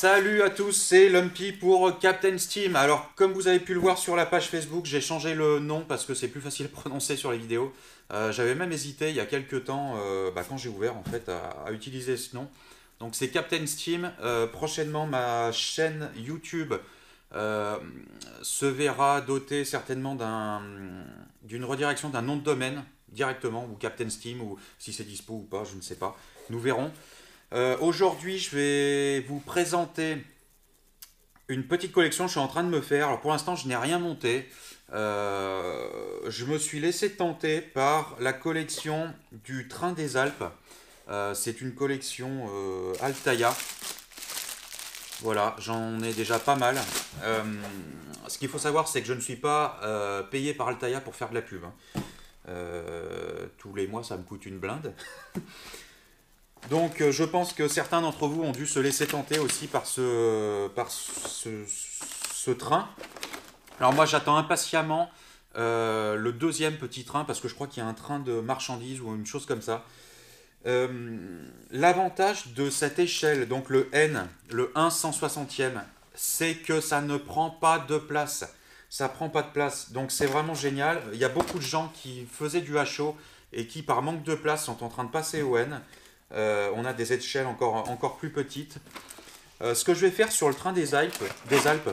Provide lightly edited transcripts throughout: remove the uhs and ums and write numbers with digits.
Salut à tous, c'est Lumpy pour Captain Steam. Alors, comme vous avez pu le voir sur la page Facebook, j'ai changé le nom parce que c'est plus facile à prononcer sur les vidéos. J'avais même hésité il y a quelques temps, quand j'ai ouvert en fait, à utiliser ce nom. Donc c'est Captain Steam. Prochainement, ma chaîne YouTube euh, se verra dotée certainement d'une redirection d'un nom de domaine directement, ou Captain Steam, ou si c'est dispo ou pas, je ne sais pas. Nous verrons. Aujourd'hui, je vais vous présenter une petite collection que je suis en train de me faire. Alors pour l'instant, je n'ai rien monté. Je me suis laissé tenter par la collection du Train des Alpes. C'est une collection Altaïa. Voilà, j'en ai déjà pas mal. Ce qu'il faut savoir, c'est que je ne suis pas payé par Altaïa pour faire de la pub, hein. Tous les mois, ça me coûte une blinde. Donc je pense que certains d'entre vous ont dû se laisser tenter aussi par ce train. Alors moi j'attends impatiemment le deuxième petit train parce que je crois qu'il y a un train de marchandises ou une chose comme ça. L'avantage de cette échelle, donc le N, le 1 160e, c'est que ça ne prend pas de place. Ça prend pas de place, donc c'est vraiment génial. Il y a beaucoup de gens qui faisaient du HO et qui par manque de place sont en train de passer au N. On a des échelles encore plus petites. Ce que je vais faire sur le train des Alpes,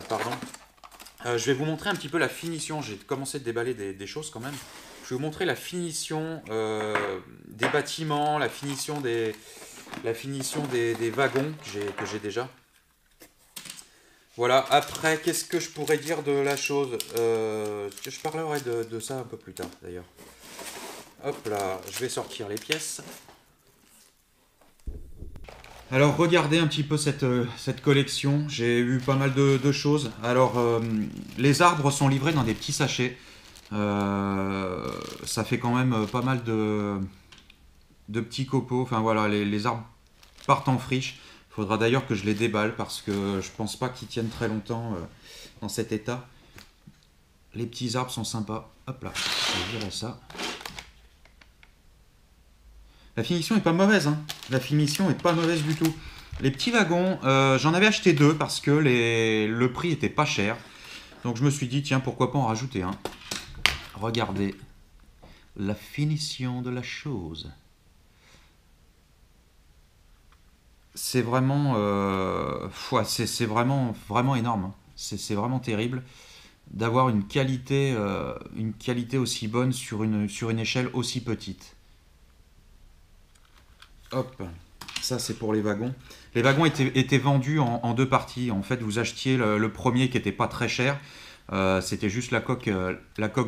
pardon, je vais vous montrer un petit peu la finition. J'ai commencé de déballer des choses quand même. Je vais vous montrer la finition des bâtiments, la finition des wagons que j'ai déjà. Voilà, après, qu'est-ce que je pourrais dire de la chose je parlerai de ça un peu plus tard d'ailleurs. Hop là, je vais sortir les pièces. Alors regardez un petit peu cette collection, j'ai eu pas mal de choses. Alors les arbres sont livrés dans des petits sachets. Ça fait quand même pas mal de petits copeaux. Enfin voilà, les arbres partent en friche. Il faudra d'ailleurs que je les déballe parce que je pense pas qu'ils tiennent très longtemps dans cet état. Les petits arbres sont sympas. Hop là, je vais virer ça. La finition est pas mauvaise, hein. La finition est pas mauvaise du tout. Les petits wagons, j'en avais acheté deux parce que le prix était pas cher. Donc je me suis dit, tiens, pourquoi pas en rajouter un. Regardez la finition de la chose. C'est vraiment, c'est vraiment énorme, hein. C'est vraiment terrible d'avoir une qualité aussi bonne sur une échelle aussi petite. Hop, ça c'est pour les wagons. Les wagons étaient vendus en deux parties. En fait, vous achetiez le premier qui n'était pas très cher. C'était juste la coque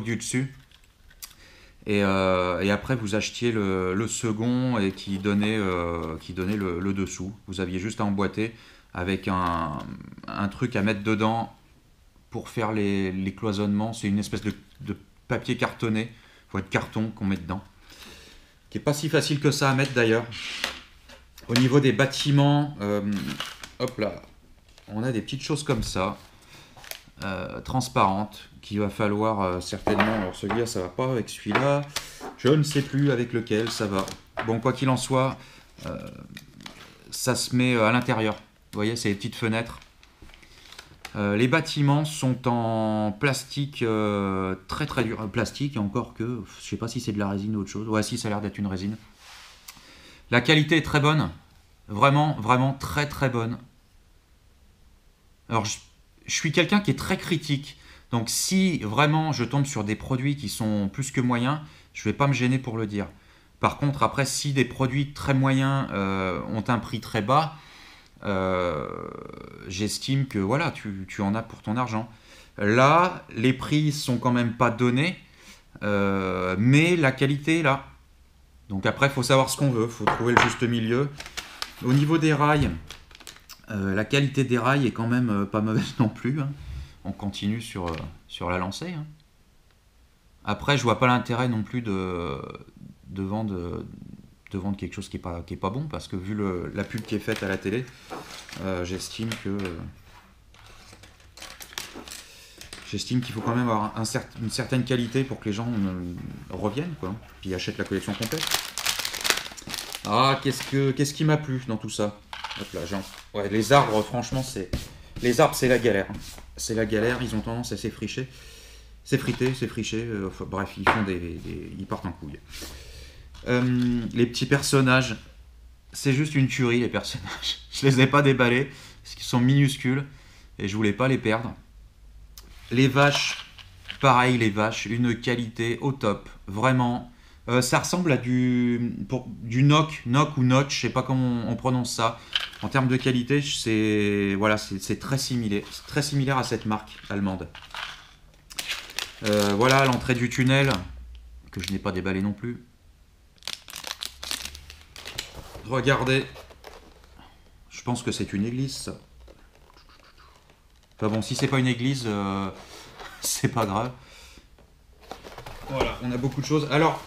du dessus. Et après, vous achetiez le second et qui donnait le dessous. Vous aviez juste à emboîter avec un truc à mettre dedans pour faire les cloisonnements. C'est une espèce de papier cartonné, de carton qu'on met dedans, qui n'est pas si facile que ça à mettre d'ailleurs. Au niveau des bâtiments, hop là, on a des petites choses comme ça, transparentes, qu'il va falloir certainement. Alors celui-là, ça va pas avec celui-là. Je ne sais plus avec lequel ça va. Bon, quoi qu'il en soit, ça se met à l'intérieur. Vous voyez, c'est les petites fenêtres. Les bâtiments sont en plastique très très dur. Plastique, encore que, je sais pas si c'est de la résine ou autre chose. Ouais, si, ça a l'air d'être une résine. La qualité est très bonne. Vraiment, vraiment très très bonne. Alors, je suis quelqu'un qui est très critique. Donc, si vraiment je tombe sur des produits qui sont plus que moyens, je ne vais pas me gêner pour le dire. Par contre, après, si des produits très moyens ont un prix très bas, j'estime que voilà, tu en as pour ton argent. Là, les prix sont quand même pas donnés, mais la qualité est là. Donc après, il faut savoir ce qu'on veut, il faut trouver le juste milieu. Au niveau des rails, la qualité des rails est quand même pas mauvaise non plus, hein. On continue sur la lancée, hein. Après, je vois pas l'intérêt non plus de vendre quelque chose qui est pas bon, parce que vu la pub qui est faite à la télé, j'estime qu'il faut quand même avoir une certaine qualité pour que les gens reviennent, quoi, puis achètent la collection complète. Ah, qu'est-ce qui m'a plu dans tout ça? Hop là, ouais, les arbres, franchement, les arbres, c'est la galère. C'est la galère, ils ont tendance à s'effricher. S'effricher, enfin, bref, ils font ils partent en couille. Les petits personnages, c'est juste une tuerie, les personnages. Je les ai pas déballés, parce qu'ils sont minuscules, et je voulais pas les perdre. Les vaches, pareil, les vaches, une qualité au top, vraiment. Ça ressemble à du Nock ou Notch, je sais pas comment on prononce ça. En termes de qualité, voilà, c'est très similaire à cette marque allemande. Voilà l'entrée du tunnel, que je n'ai pas déballé non plus. Regardez, je pense que c'est une église, ça. Enfin bon, si c'est pas une église, c'est pas grave. Voilà, on a beaucoup de choses. Alors,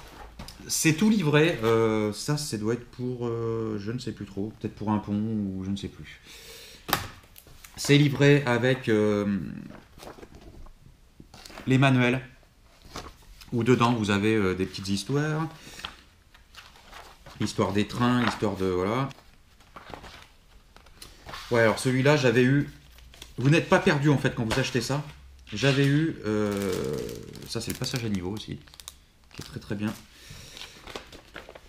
c'est tout livré. Ça doit être pour, je ne sais plus trop, peut-être pour un pont ou je ne sais plus. C'est livré avec les manuels, où dedans vous avez des petites histoires. L'histoire des trains, l'histoire de... Voilà. Ouais, alors celui-là, j'avais eu... Vous n'êtes pas perdu en fait quand vous achetez ça. J'avais eu... Ça, c'est le passage à niveau aussi, qui est très très bien.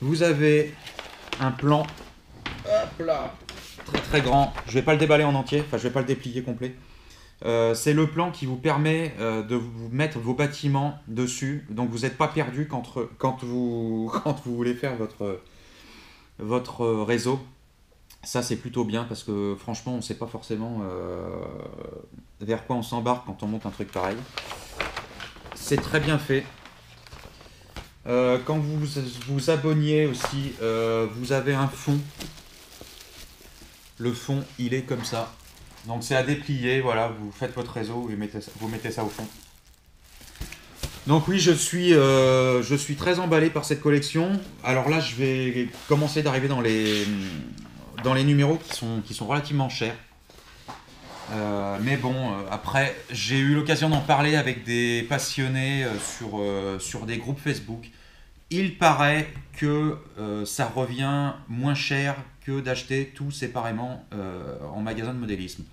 Vous avez un plan... Hop là, très très grand. Je vais pas le déballer en entier, enfin je vais pas le déplier complet. C'est le plan qui vous permet de vous mettre vos bâtiments dessus, donc vous n'êtes pas perdu quand vous voulez faire votre réseau. Ça c'est plutôt bien parce que franchement on ne sait pas forcément vers quoi on s'embarque quand on monte un truc pareil. C'est très bien fait. Quand vous vous abonniez aussi, vous avez un fond. Le fond il est comme ça. Donc c'est à déplier, voilà, vous faites votre réseau, vous mettez ça au fond. Donc oui, je suis très emballé par cette collection. Alors là, je vais commencer d'arriver dans les numéros qui sont relativement chers. Mais bon, après, j'ai eu l'occasion d'en parler avec des passionnés sur des groupes Facebook. Il paraît que ça revient moins cher que d'acheter tout séparément en magasin de modélisme.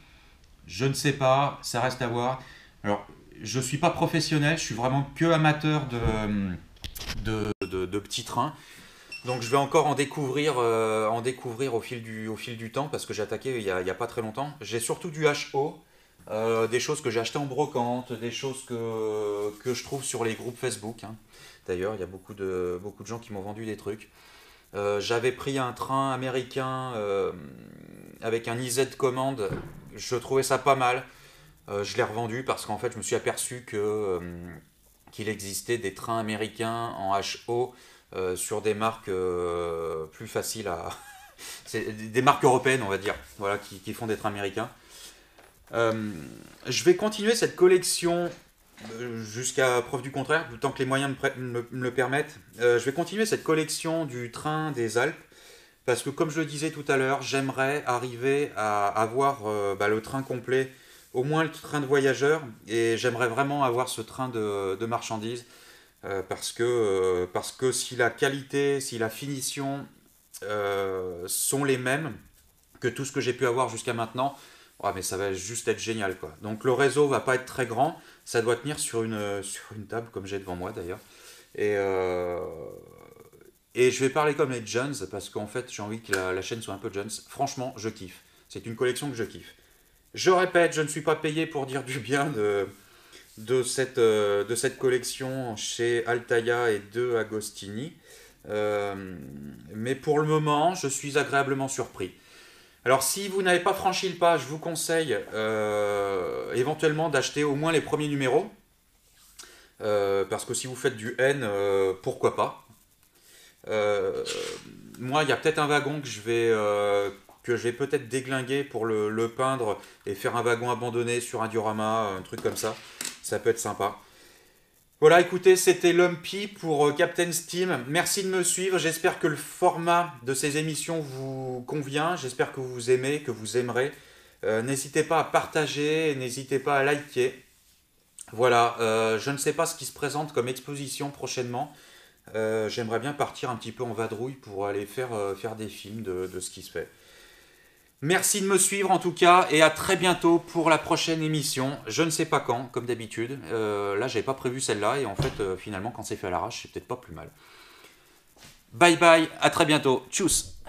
Je ne sais pas, ça reste à voir. Alors, je ne suis pas professionnel, je suis vraiment que amateur de petits trains. Donc je vais encore en découvrir au fil du temps parce que j'ai attaqué il y a pas très longtemps. J'ai surtout du HO, des choses que j'ai achetées en brocante, des choses que je trouve sur les groupes Facebook, hein. D'ailleurs, il y a beaucoup de gens qui m'ont vendu des trucs. J'avais pris un train américain avec un IZ commande, je trouvais ça pas mal. Je l'ai revendu parce qu'en fait je me suis aperçu qu'il existait des trains américains en HO sur des marques plus faciles à... C'est des marques européennes on va dire, voilà, qui font des trains américains. Je vais continuer cette collection jusqu'à preuve du contraire, du temps que les moyens me le permettent. Je vais continuer cette collection du train des Alpes parce que comme je le disais tout à l'heure, j'aimerais arriver à avoir le train complet, au moins le train de voyageurs, et j'aimerais vraiment avoir ce train de marchandises parce que si la qualité, si la finition sont les mêmes que tout ce que j'ai pu avoir jusqu'à maintenant, ouais, mais ça va juste être génial quoi. Donc le réseau va pas être très grand, ça doit tenir sur une table comme j'ai devant moi d'ailleurs. Et, euh, et je vais parler comme les Jones parce qu'en fait j'ai envie que la chaîne soit un peu Jones. Franchement, je kiffe. C'est une collection que je kiffe. Je répète, je ne suis pas payé pour dire du bien de cette collection chez Altaia et de Agostini. Mais pour le moment, je suis agréablement surpris. Alors si vous n'avez pas franchi le pas, je vous conseille éventuellement d'acheter au moins les premiers numéros. Parce que si vous faites du N, pourquoi pas. Euh, Moi, il y a peut-être un wagon que je vais peut-être déglinguer pour le peindre et faire un wagon abandonné sur un diorama, un truc comme ça. Ça peut être sympa. Voilà, écoutez, c'était Lumpy pour Captain Steam. Merci de me suivre. J'espère que le format de ces émissions vous convient. J'espère que vous aimez, que vous aimerez. N'hésitez pas à partager, n'hésitez pas à liker. Voilà, je ne sais pas ce qui se présente comme exposition prochainement. J'aimerais bien partir un petit peu en vadrouille pour aller faire des films de ce qui se fait. Merci de me suivre en tout cas et à très bientôt pour la prochaine émission. Je ne sais pas quand, comme d'habitude. Là, j'avais pas prévu celle-là et en fait, finalement, quand c'est fait à l'arrache, c'est peut-être pas plus mal. Bye bye, à très bientôt. Tchuss.